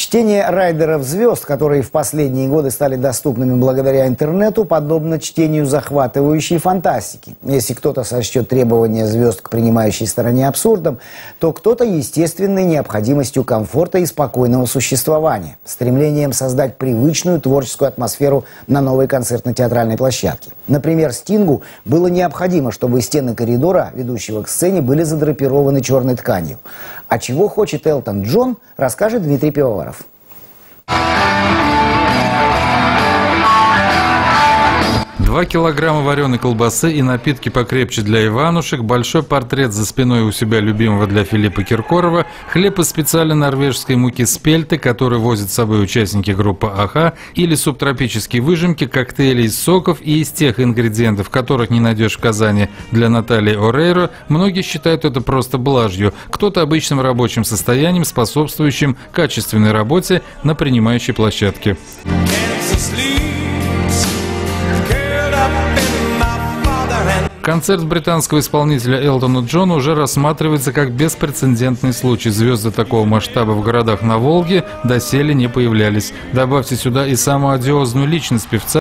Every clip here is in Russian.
Чтение райдеров звезд, которые в последние годы стали доступными благодаря интернету, подобно чтению захватывающей фантастики. Если кто-то сочтет требования звезд к принимающей стороне абсурдом, то кто-то естественной необходимостью комфорта и спокойного существования, стремлением создать привычную творческую атмосферу на новой концертно-театральной площадке. Например, Стингу было необходимо, чтобы стены коридора, ведущего к сцене, были задрапированы черной тканью. А чего хочет Элтон Джон, расскажет Дмитрий Пивоваров. 2 килограмма вареной колбасы и напитки покрепче для Иванушек, большой портрет за спиной у себя любимого для Филиппа Киркорова, хлеб из специальной норвежской муки спельты, который возят с собой участники группы «Аха», или субтропические выжимки, коктейли из соков и из тех ингредиентов, которых не найдешь в Казани, для Натальи Орейро, многие считают это просто блажью, кто-то обычным рабочим состоянием, способствующим качественной работе на принимающей площадке. Концерт британского исполнителя Элтона Джона уже рассматривается как беспрецедентный случай. Звезды такого масштаба в городах на Волге доселе не появлялись. Добавьте сюда и самую одиозную личность певца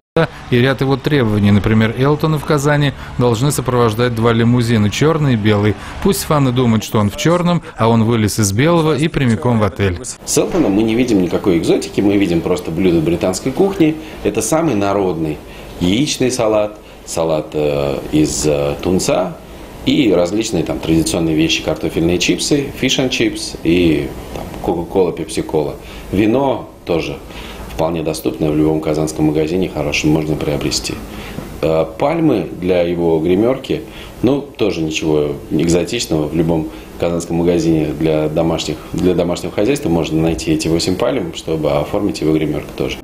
и ряд его требований. Например, Элтона в Казани должны сопровождать 2 лимузина, черный и белый. Пусть фаны думают, что он в черном, а он вылез из белого и прямиком в отель. С Элтоном мы не видим никакой экзотики, мы видим просто блюдо британской кухни. Это самый народный яичный салат, салат из тунца и различные там традиционные вещи: картофельные чипсы, fish and chips и кока-кола, пепси-кола. Вино тоже вполне доступно в любом казанском магазине, хорошем можно приобрести. Пальмы для его гримерки, ну, тоже ничего экзотичного. В любом казанском магазине для домашнего хозяйства можно найти эти 8 пальм, чтобы оформить его гримерку тоже.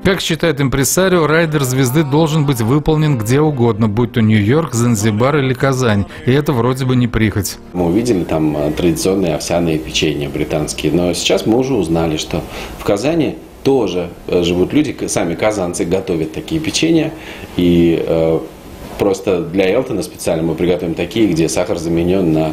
Как считает импресарио, райдер звезды должен быть выполнен где угодно, будь то Нью-Йорк, Занзибар или Казань. И это вроде бы не прихоть. Мы увидели там традиционные овсяные печенья британские, но сейчас мы уже узнали, что в Казани тоже живут люди, сами казанцы готовят такие печенья. И просто для Элтона специально мы приготовим такие, где сахар заменен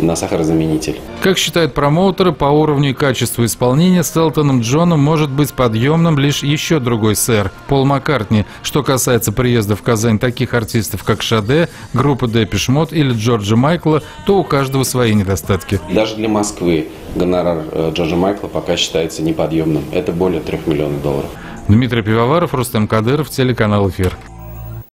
на сахарозаменитель. Как считают промоутеры, по уровню и качеству исполнения с Элтоном Джоном может быть подъемным лишь еще другой сэр – Пол Маккартни. Что касается приезда в Казань таких артистов, как Шаде, группа Депеш Мод или Джорджа Майкла, то у каждого свои недостатки. Даже для Москвы гонорар Джорджа Майкла пока считается неподъемным. Это более $3 миллионов. Дмитрий Пивоваров, Рустем Кадыров, телеканал «Эфир».